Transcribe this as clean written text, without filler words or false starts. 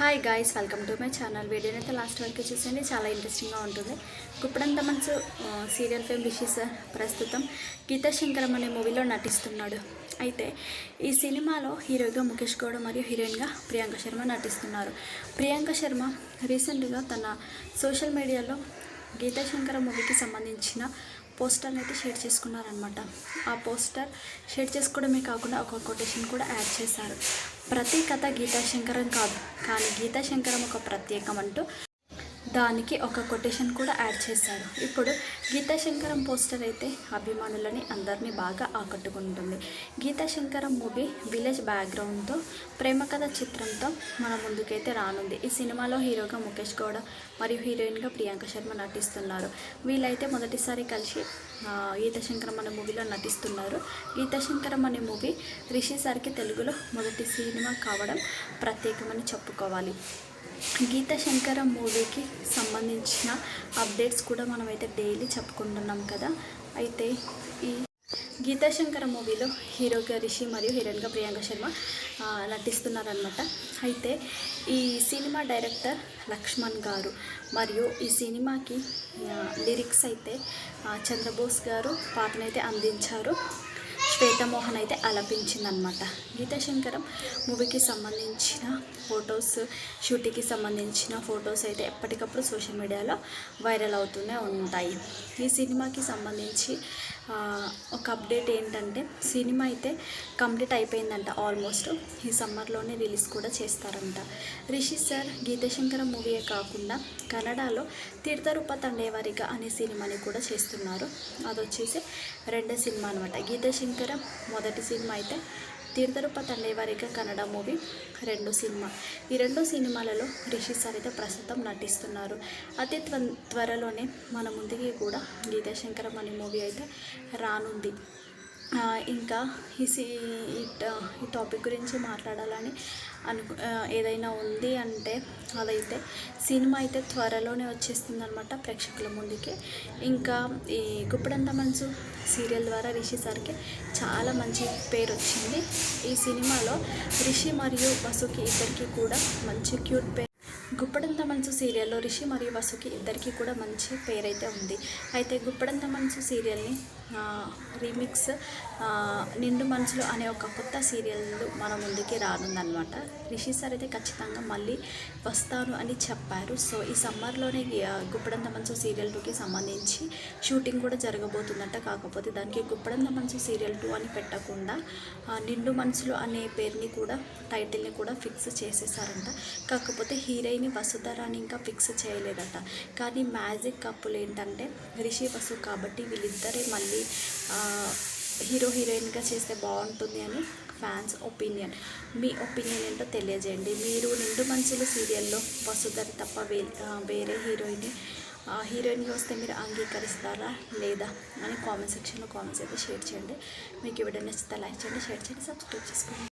Hi guys, welcome to my channel. వీడియోని అయితే last వరకు చూసేయండి, చాలా ఇంట్రెస్టింగ్గా ఉంటుంది. గుప్పడంత మనసు సీరియల్ ఫేమ్ రిషి సార్ ప్రస్తుతం గీతా శంకరం అనే మూవీలో నటిస్తున్నాడు. అయితే ఈ సినిమాలో హీరోగా ముఖేష్ గౌడ మరియు హీరోయిన్గా ప్రియాంక శర్మ నటిస్తున్నారు. ప్రియాంక శర్మ రీసెంట్గా తన సోషల్ మీడియాలో గీతా శంకరం మూవీకి సంబంధించిన పోస్టర్ని అయితే షేర్ చేసుకున్నారనమాట. ఆ పోస్టర్ షేర్ చేసుకోవడమే కాకుండా ఒక కొటేషన్ కూడా యాడ్ చేశారు. ప్రతి కథ గీతా శంకరం కాదు, కానీ గీతా శంకరం ఒక ప్రత్యేకం అంటూ దానికి ఒక కొటేషన్ కూడా యాడ్ చేశారు. ఇప్పుడు గీతా శంకరం పోస్టర్ అయితే అభిమానులని అందరినీ బాగా ఆకట్టుకుంటుంది. గీతా శంకరం మూవీ విలేజ్ బ్యాక్గ్రౌండ్తో ప్రేమ కథ చిత్రంతో మన ముందుకైతే రానుంది. ఈ సినిమాలో హీరోగా ముఖేష్ గౌడ మరియు హీరోయిన్గా ప్రియాంక శర్మ నటిస్తున్నారు. వీళ్ళైతే మొదటిసారి కలిసి గీతా శంకరం అనే మూవీలో నటిస్తున్నారు. గీతా శంకరం అనే మూవీ రిషి సార్కి తెలుగులో మొదటి సినిమా కావడం ప్రత్యేకమని చెప్పుకోవాలి. గీతా శంకరం మూవీకి సంబంధించిన అప్డేట్స్ కూడా మనమైతే డైలీ చెప్పుకుంటున్నాం కదా. అయితే ఈ గీతా శంకరం మూవీలో హీరోగా రిషి మరియు హీరోయిన్గా ప్రియాంక శర్మ నటిస్తున్నారనమాట. అయితే ఈ సినిమా డైరెక్టర్ లక్ష్మణ్ గారు మరియు ఈ సినిమాకి లిరిక్స్ అయితే చంద్రబోస్ గారు పాటనైతే అందించారు. శ్వేతమోహన్ అయితే ఆలపించిందనమాట. గీతా శంకరం మూవీకి సంబంధించిన ఫొటోస్, షూటింగ్కి సంబంధించిన ఫొటోస్ అయితే ఎప్పటికప్పుడు సోషల్ మీడియాలో వైరల్ అవుతూనే ఉంటాయి. ఈ సినిమాకి సంబంధించి ఒక అప్డేట్ ఏంటంటే, సినిమా అయితే కంప్లీట్ అయిపోయిందంట. ఆల్మోస్ట్ ఈ సమ్మర్లోనే రిలీజ్ కూడా చేస్తారంట. రిషి సార్ గీతా శంకరం మూవీయే కాకుండా కన్నడలో తీర్థరూప తండేవారిగా అనే సినిమాని కూడా చేస్తున్నారు. అది వచ్చేసి రెండో సినిమా అనమాట. గీతా శంకరం మొదటి సినిమా అయితే, తీర్థరూప తండేవారిగా కన్నడ మూవీ రెండో సినిమా. ఈ రెండు సినిమాలలో రిషి సార్ అయితే ప్రస్తుతం నటిస్తున్నారు. అతి త్వరలోనే మన ముందుకి కూడా గీతా శంకరం అనే మూవీ అయితే రానుంది. ఇంకా ఈ టాపిక్ గురించి మాట్లాడాలని ఏదైనా ఉంది అంటే అదైతే సినిమా అయితే త్వరలోనే వచ్చేస్తుందన్నమాట ప్రేక్షకుల ముందుకి. ఇంకా ఈ గుప్పడంత మనసు సీరియల్ ద్వారా రిషి సార్కి చాలా మంచి పేరు వచ్చింది. ఈ సినిమాలో రిషి మరియు వసుకి ఇద్దరికి కూడా మంచి క్యూట్ పేరు. గుప్పడంత మనసు సీరియల్లో రిషి మరియు వసుకి ఇద్దరికి కూడా మంచి పేరైతే ఉంది. అయితే గుప్పడంత మనసు సీరియల్ని రీమిక్స్ నిండు మనసులు అనే ఒక కొత్త సీరియల్ మన ముందుకి రానుందనమాట. రిషి సార్ అయితే ఖచ్చితంగా మళ్ళీ వస్తాను అని చెప్పారు. సో ఈ సమ్మర్లోనే గుప్పడంత మనసు సీరియల్ 2కి సంబంధించి షూటింగ్ కూడా జరగబోతుందంట. కాకపోతే దానికి గుప్పడంత మనసు సీరియల్ 2 అని పెట్టకుండా నిండు మనసులు అనే పేరుని కూడా, టైటిల్ని కూడా ఫిక్స్ చేసేసారంట. కాకపోతే హీరోయిన్ వసుధరాని ఇంకా ఫిక్స్ చేయలేదట. కానీ మ్యాజిక్ కప్పులు ఏంటంటే రిషి వసు కాబట్టి వీళ్ళిద్దరే మళ్ళీ హీరో హీరోయిన్గా చేస్తే బాగుంటుంది అని ఫ్యాన్స్ ఒపీనియన్. మీ ఒపీనియన్ ఏంటో తెలియజేయండి. మీరు నిండు మనసులు సీరియల్లో వసుధర తప్ప వేరే హీరోయిన్గా వస్తే మీరు అంగీకరిస్తారా లేదా అని కామెంట్ సెక్షన్లో కామెంట్స్ అయితే షేర్ చేయండి. మీకు ఈ వీడియో నచ్చితే లైక్ చేయండి, షేర్ చేయండి, సబ్స్క్రైబ్ చేసుకోండి.